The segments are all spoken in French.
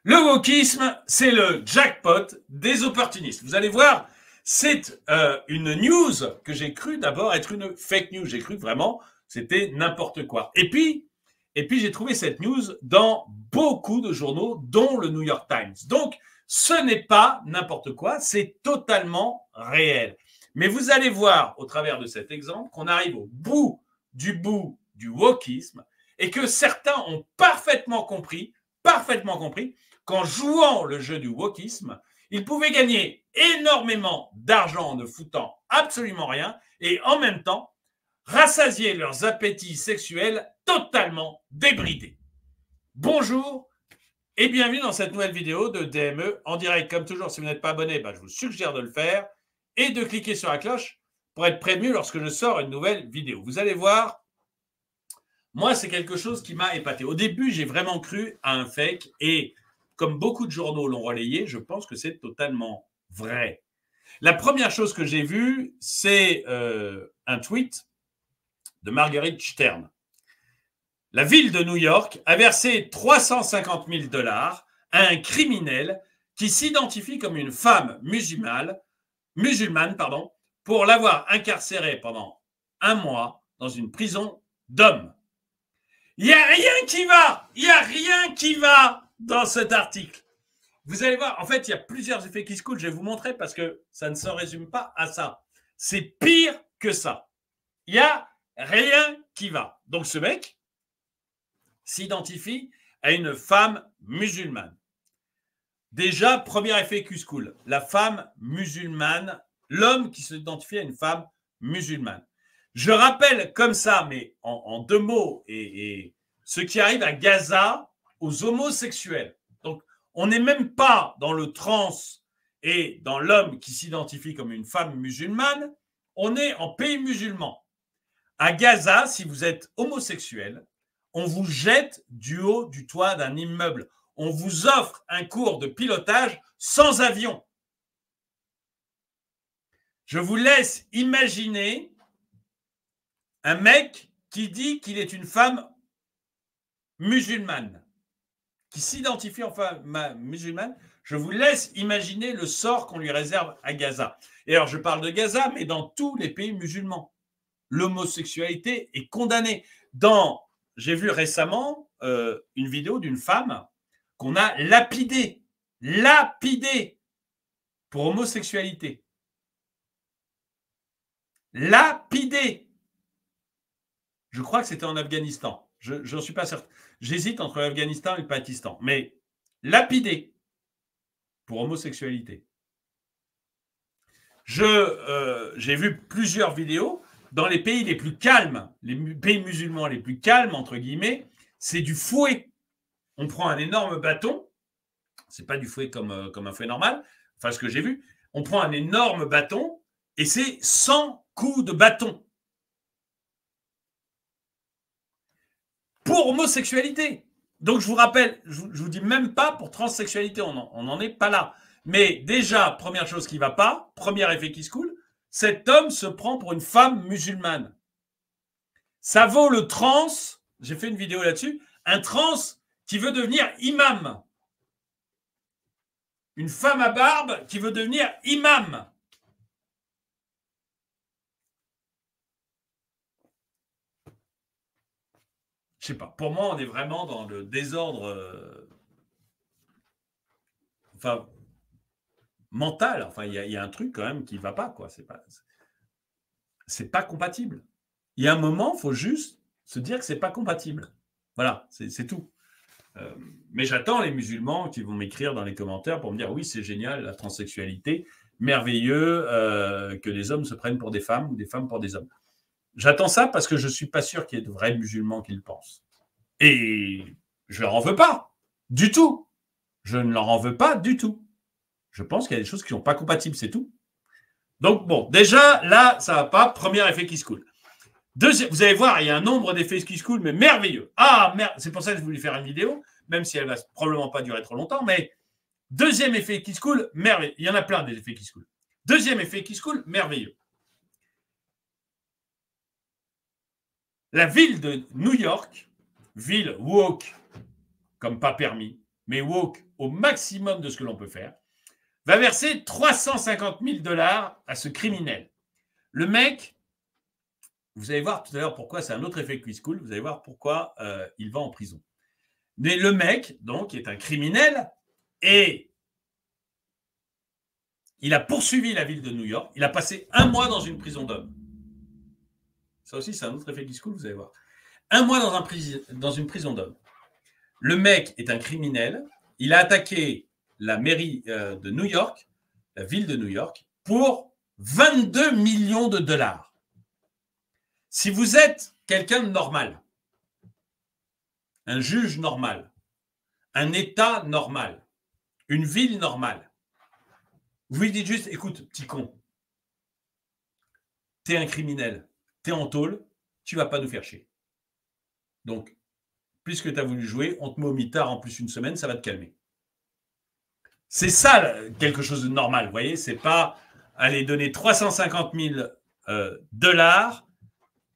Le wokisme, c'est le jackpot des opportunistes. Vous allez voir, c'est une news que j'ai cru d'abord être une fake news. J'ai cru vraiment c'était n'importe quoi. Et puis j'ai trouvé cette news dans beaucoup de journaux, dont le New York Times. Donc, ce n'est pas n'importe quoi, c'est totalement réel. Mais vous allez voir au travers de cet exemple qu'on arrive au bout du wokisme et que certains ont parfaitement compris qu'en jouant le jeu du wokisme, ils pouvaient gagner énormément d'argent en ne foutant absolument rien et en même temps rassasier leurs appétits sexuels totalement débridés. Bonjour et bienvenue dans cette nouvelle vidéo de DME en direct. Comme toujours, si vous n'êtes pas abonné, je vous suggère de le faire et de cliquer sur la cloche pour être prévenu lorsque je sors une nouvelle vidéo. Vous allez voir, moi, c'est quelque chose qui m'a épaté. Au début, j'ai vraiment cru à un fake et comme beaucoup de journaux l'ont relayé, je pense que c'est totalement vrai. La première chose que j'ai vue, c'est un tweet de Marguerite Stern. La ville de New York a versé 350 000 $ à un criminel qui s'identifie comme une femme musulmane, pour l'avoir incarcéré pendant 1 mois dans une prison d'hommes. Il n'y a rien qui va dans cet article. Vous allez voir, en fait, il y a plusieurs effets qui se coulent. Je vais vous montrer parce que ça ne se résume pas à ça. C'est pire que ça. Il n'y a rien qui va. Donc, ce mec s'identifie à une femme musulmane. Déjà, premier effet qui se coule. La femme musulmane, l'homme qui s'identifie à une femme musulmane. Je rappelle comme ça, mais en 2 mots, et ce qui arrive à Gaza aux homosexuels. Donc, on n'est même pas dans le trans et dans l'homme qui s'identifie comme une femme musulmane, on est en pays musulman. À Gaza, si vous êtes homosexuel, on vous jette du haut du toit d'un immeuble. On vous offre un cours de pilotage sans avion. Je vous laisse imaginer un mec qui dit qu'il est une femme musulmane, qui s'identifie en femme musulmane. Je vous laisse imaginer le sort qu'on lui réserve à Gaza. Et alors, je parle de Gaza, mais dans tous les pays musulmans, l'homosexualité est condamnée. J'ai vu récemment une vidéo d'une femme qu'on a lapidée pour homosexualité. Lapidée. Je crois que c'était en Afghanistan. Je n'en suis pas certain. J'hésite entre l'Afghanistan et le Pakistan. Mais lapidée pour homosexualité. J'ai vu plusieurs vidéos. Dans les pays les plus calmes, les pays musulmans les plus calmes, entre guillemets, c'est du fouet. On prend un énorme bâton. C'est pas du fouet comme un fouet normal. Enfin, ce que j'ai vu. On prend un énorme bâton et c'est 100 coups de bâton. Pour homosexualité. Donc, je vous rappelle, je vous dis même pas pour transsexualité, on n'en est pas là. Mais déjà, première chose qui ne va pas, premier effet qui se coule, cet homme se prend pour une femme musulmane. Ça vaut le trans, j'ai fait une vidéo là-dessus, un trans qui veut devenir imam. Une femme à barbe qui veut devenir imam. Je sais pas, pour moi, on est vraiment dans le désordre mental. Enfin, il y a un truc quand même qui ne va pas, quoi. C'est pas compatible. Il y a un moment, il faut juste se dire que c'est pas compatible. Voilà, c'est tout. Mais j'attends les musulmans qui vont m'écrire dans les commentaires pour me dire oui, c'est génial, la transsexualité, merveilleux que les hommes se prennent pour des femmes ou des femmes pour des hommes. J'attends ça parce que je ne suis pas sûr qu'il y ait de vrais musulmans qui le pensent. Et je ne leur en veux pas du tout. Je ne leur en veux pas du tout. Je pense qu'il y a des choses qui ne sont pas compatibles, c'est tout. Donc, bon, déjà, là, ça ne va pas. Premier effet qui se coule. Deuxième, vous allez voir, il y a un nombre d'effets qui se coulent, mais merveilleux. Ah, merde, c'est pour ça que je voulais faire une vidéo, même si elle ne va probablement pas durer trop longtemps, mais deuxième effet qui se coule, merveilleux. Il y en a plein des effets qui se coulent. Deuxième effet qui se coule, merveilleux. La ville de New York, ville woke, comme pas permis, mais woke au maximum de ce que l'on peut faire, va verser 350 000 $ à ce criminel. Le mec, vous allez voir tout à l'heure pourquoi, c'est un autre effet quiz cool, vous allez voir pourquoi il va en prison. Mais le mec, donc, est un criminel et il a poursuivi la ville de New York. Il a passé 1 mois dans une prison d'hommes. Ça aussi, c'est un autre effet quiz cool, vous allez voir. 1 mois dans une prison d'hommes. Le mec est un criminel. Il a attaqué la mairie de New York, la ville de New York, pour 22 millions de $. Si vous êtes quelqu'un de normal, un juge normal, un État normal, une ville normale, vous lui dites juste, écoute, petit con, t'es un criminel, t'es en tôle, tu vas pas nous faire chier. Donc, puisque tu as voulu jouer, on te met au mitard en plus une semaine, ça va te calmer. C'est ça, quelque chose de normal, vous voyez, c'est pas aller donner 350 000 $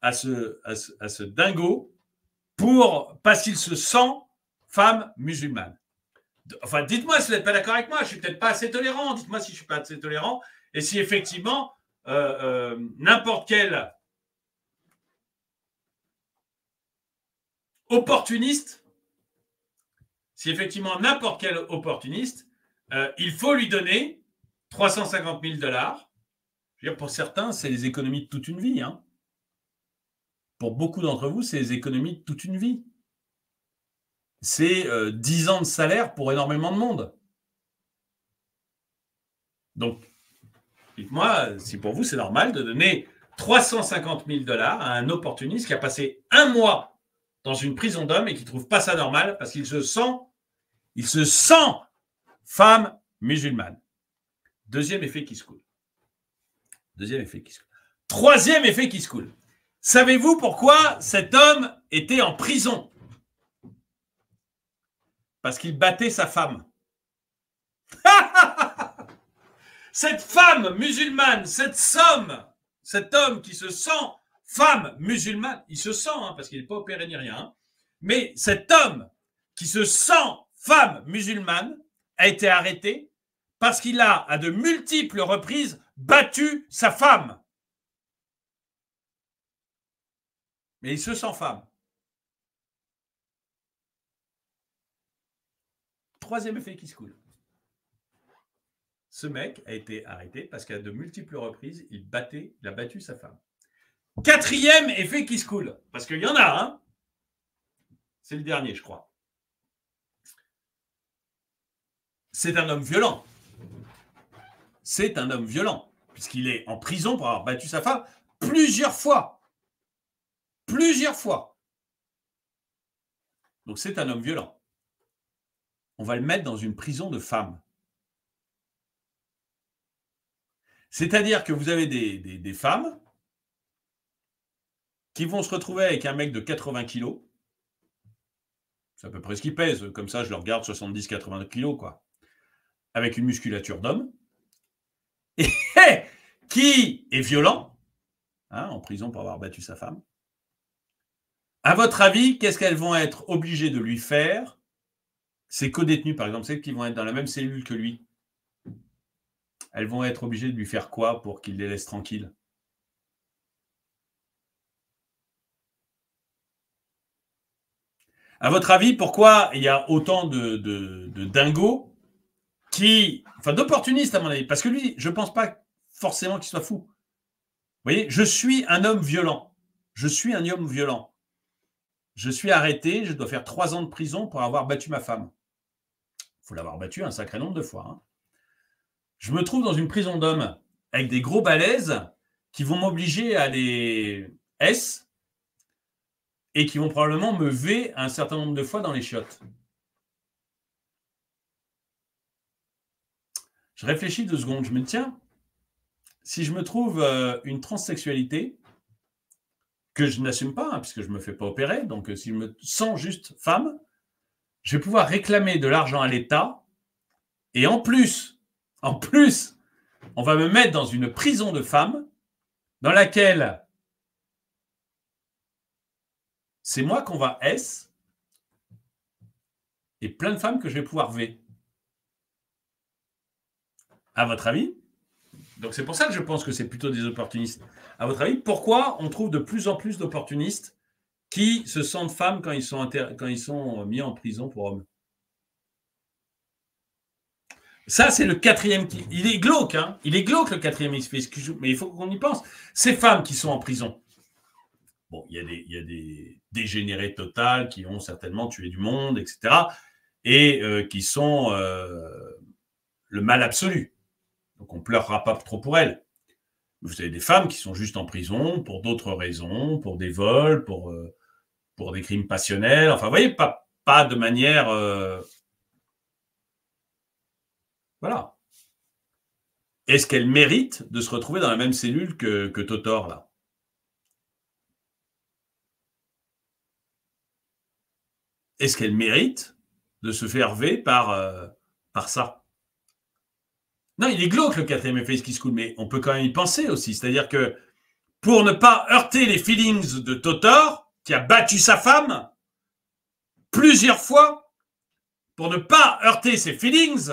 à ce dingo parce qu'il se sent femme musulmane. Enfin, dites-moi si vous n'êtes pas d'accord avec moi, je suis peut-être pas assez tolérant, dites-moi si je ne suis pas assez tolérant, et si effectivement, n'importe quel opportuniste, il faut lui donner 350 000 $. Je veux dire, pour certains, c'est les économies de toute une vie. Hein. Pour beaucoup d'entre vous, c'est les économies de toute une vie. C'est 10 ans de salaire pour énormément de monde. Donc, dites-moi si pour vous, c'est normal de donner 350 000 $ à un opportuniste qui a passé 1 mois dans une prison d'hommes et qui ne trouve pas ça normal parce qu'il se sent femme musulmane. Deuxième effet qui se coule. Troisième effet qui se coule. Savez-vous pourquoi cet homme était en prison? Parce qu'il battait sa femme. Cette femme musulmane, cet homme qui se sent femme musulmane, il se sent, hein, parce qu'il n'est pas opéré ni rien, hein, mais cet homme qui se sent femme musulmane a été arrêté parce qu'il a, à de multiples reprises, battu sa femme. Mais il se sent femme. Troisième effet qui se coule. Ce mec a été arrêté parce qu'à de multiples reprises, il a battu sa femme. Quatrième effet qui se coule, parce qu'il y en a, hein. C'est le dernier, je crois. C'est un homme violent. Puisqu'il est en prison pour avoir battu sa femme plusieurs fois. Donc c'est un homme violent. On va le mettre dans une prison de femmes. C'est-à-dire que vous avez des femmes qui vont se retrouver avec un mec de 80 kilos. C'est à peu près ce qu'il pèse. Comme ça, je le regarde 70-80 kilos, quoi. Avec une musculature d'homme. Et qui est violent, hein, en prison pour avoir battu sa femme. À votre avis, qu'est-ce qu'elles vont être obligées de lui faire? Ces co-détenus, par exemple, celles qui vont être dans la même cellule que lui, elles vont être obligées de lui faire quoi pour qu'il les laisse tranquilles? À votre avis, pourquoi il y a autant de dingos d'opportunistes à mon avis? Parce que lui, je ne pense pas forcément qu'il soit fou. Vous voyez, je suis un homme violent. Je suis arrêté, je dois faire 3 ans de prison pour avoir battu ma femme. Il faut l'avoir battu un sacré nombre de fois. Hein. Je me trouve dans une prison d'hommes avec des gros balaises qui vont m'obliger à les S et qui vont probablement me V un certain nombre de fois dans les chiottes. Je réfléchis 2 secondes, je me dis, tiens, si je me trouve une transsexualité, que je n'assume pas, hein, puisque je ne me fais pas opérer, donc si je me sens juste femme, je vais pouvoir réclamer de l'argent à l'État, et en plus, on va me mettre dans une prison de femmes, dans laquelle c'est moi qu'on va S, et plein de femmes que je vais pouvoir V. À votre avis? Donc c'est pour ça que je pense que c'est plutôt des opportunistes. À votre avis, pourquoi on trouve de plus en plus d'opportunistes qui se sentent femmes quand ils sont mis en prison pour hommes? Ça, c'est le quatrième. Il est glauque, hein. Il est glauque, le quatrième excuse, mais il faut qu'on y pense. Ces femmes qui sont en prison, bon, il y a des dégénérés totales qui ont certainement tué du monde, etc. Et qui sont le mal absolu. Donc, on ne pleurera pas trop pour elles. Vous avez des femmes qui sont juste en prison pour d'autres raisons, pour des vols, pour des crimes passionnels. Enfin, vous voyez, pas de manière... Voilà. Est-ce qu'elles méritent de se retrouver dans la même cellule que Totor, là? Est-ce qu'elles méritent de se faire V par ça? Non, il est glauque, le quatrième effet qui se coule, mais on peut quand même y penser aussi. C'est-à-dire que pour ne pas heurter les feelings de Totor, qui a battu sa femme plusieurs fois, pour ne pas heurter ses feelings,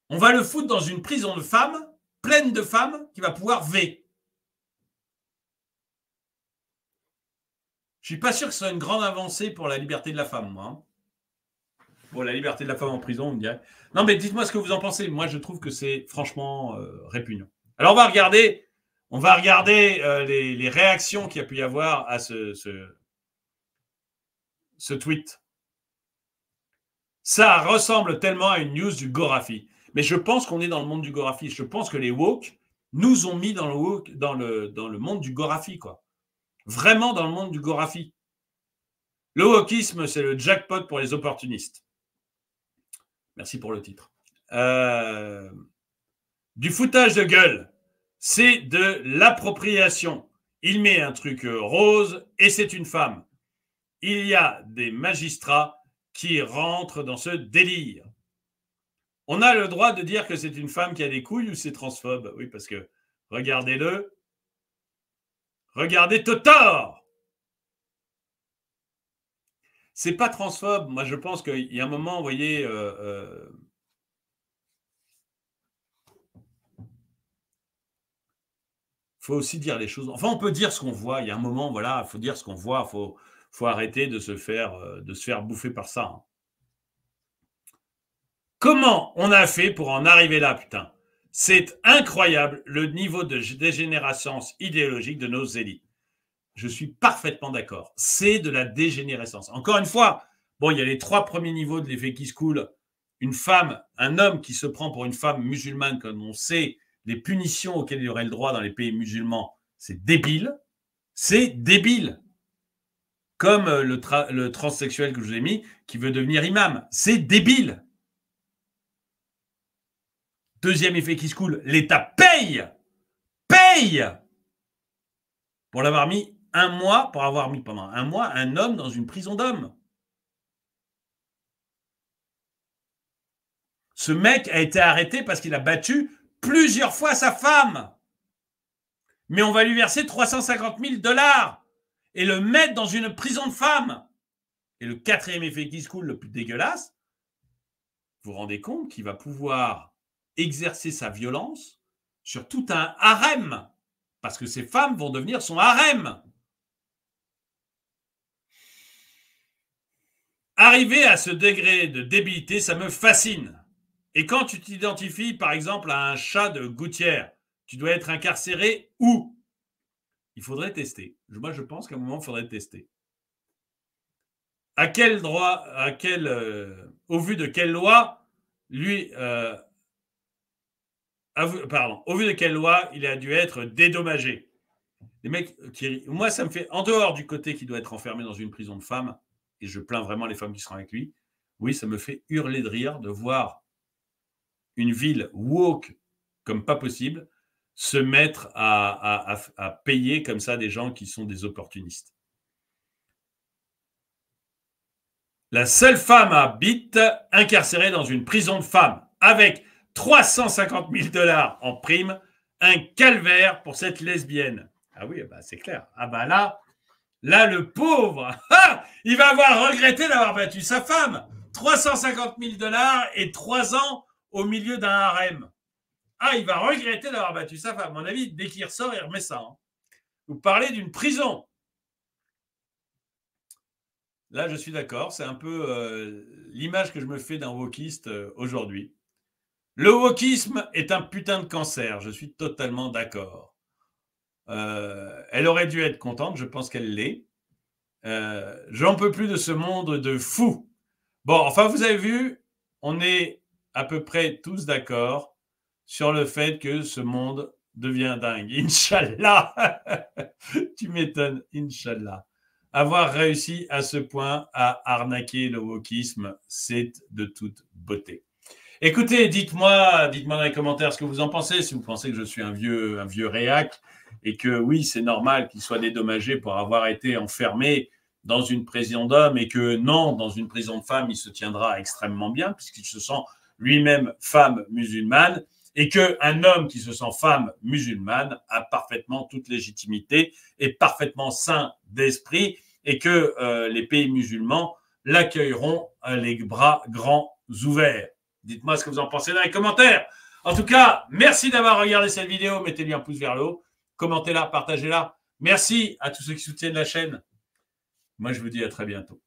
on va le foutre dans une prison de femmes, pleine de femmes, qui va pouvoir V. Je suis pas sûr que ce soit une grande avancée pour la liberté de la femme, moi. Hein. Pour la liberté de la femme en prison, on me dirait. Non, mais dites-moi ce que vous en pensez. Moi, je trouve que c'est franchement répugnant. Alors, on va regarder les réactions qu'il y a pu y avoir à ce tweet. Ça ressemble tellement à une news du Gorafi. Mais je pense qu'on est dans le monde du Gorafi. Je pense que les woke nous ont mis dans le monde du Gorafi, quoi. Vraiment dans le monde du Gorafi. Le wokisme, c'est le jackpot pour les opportunistes. Merci pour le titre. Du foutage de gueule, c'est de l'appropriation. Il met un truc rose et c'est une femme. Il y a des magistrats qui rentrent dans ce délire. On a le droit de dire que c'est une femme qui a des couilles ou c'est transphobe? Oui, parce que regardez-le. Regardez Totor. C'est pas transphobe. Moi, je pense qu'il y a un moment, vous voyez, faut aussi dire les choses. Enfin, on peut dire ce qu'on voit. Il y a un moment, voilà, il faut dire ce qu'on voit. Faut arrêter de se faire bouffer par ça. Hein. Comment on a fait pour en arriver là, putain? C'est incroyable le niveau de dégénérescence idéologique de nos élites. Je suis parfaitement d'accord. C'est de la dégénérescence. Encore une fois, bon, il y a les 3 premiers niveaux de l'effet qui se coule. Une femme, un homme qui se prend pour une femme musulmane, comme on sait, les punitions auxquelles il aurait le droit dans les pays musulmans, c'est débile. C'est débile. Comme le transsexuel que je vous ai mis, qui veut devenir imam. C'est débile. Deuxième effet qui se coule, l'État paye pour l'avoir mis pendant un mois un homme dans une prison d'hommes. Ce mec a été arrêté parce qu'il a battu plusieurs fois sa femme. Mais on va lui verser 350 000 $ et le mettre dans une prison de femmes. Et le quatrième effet qui se coule, le plus dégueulasse, vous vous rendez compte qu'il va pouvoir exercer sa violence sur tout un harem. Parce que ces femmes vont devenir son harem. Arriver à ce degré de débilité, ça me fascine. Et quand tu t'identifies, par exemple, à un chat de gouttière, tu dois être incarcéré où? Il faudrait tester. Moi, je pense qu'à un moment, il faudrait tester. À quel droit, au vu de quelle loi, lui, au vu de quelle loi il a dû être dédommagé? Les mecs moi, ça me fait, en dehors du côté qui doit être enfermé dans une prison de femmes, et je plains vraiment les femmes qui seront avec lui, oui, ça me fait hurler de rire de voir une ville woke comme pas possible se mettre à payer comme ça des gens qui sont des opportunistes. La seule femme à Bit incarcérée dans une prison de femmes avec 350 000 $ en prime, un calvaire pour cette lesbienne. Ah oui, bah c'est clair. Ah bah là, le pauvre, il va avoir regretté d'avoir battu sa femme. 350 000 $ et 3 ans au milieu d'un harem. Ah, il va regretter d'avoir battu sa femme. À mon avis, dès qu'il ressort, il remet ça. Hein. Vous parlez d'une prison. Là, je suis d'accord. C'est un peu l'image que je me fais d'un wokiste aujourd'hui. Le wokisme est un putain de cancer. Je suis totalement d'accord. Elle aurait dû être contente. Je pense qu'elle l'est. J'en peux plus de ce monde de fous. Bon, enfin, vous avez vu, on est à peu près tous d'accord sur le fait que ce monde devient dingue. Inch'Allah. Tu m'étonnes, Inch'Allah. Avoir réussi à ce point à arnaquer le wokisme, c'est de toute beauté. Écoutez, dites-moi dans les commentaires ce que vous en pensez, si vous pensez que je suis un vieux réac et que oui, c'est normal qu'il soit dédommagé pour avoir été enfermé dans une prison d'hommes et que non, dans une prison de femmes, il se tiendra extrêmement bien puisqu'il se sent lui-même femme musulmane et qu'un homme qui se sent femme musulmane a parfaitement toute légitimité et parfaitement sain d'esprit et que les pays musulmans l'accueilleront les bras grands ouverts. Dites-moi ce que vous en pensez dans les commentaires. En tout cas, merci d'avoir regardé cette vidéo. Mettez-lui un pouce vers le haut, commentez-la, partagez-la. Merci à tous ceux qui soutiennent la chaîne. Moi, je vous dis à très bientôt.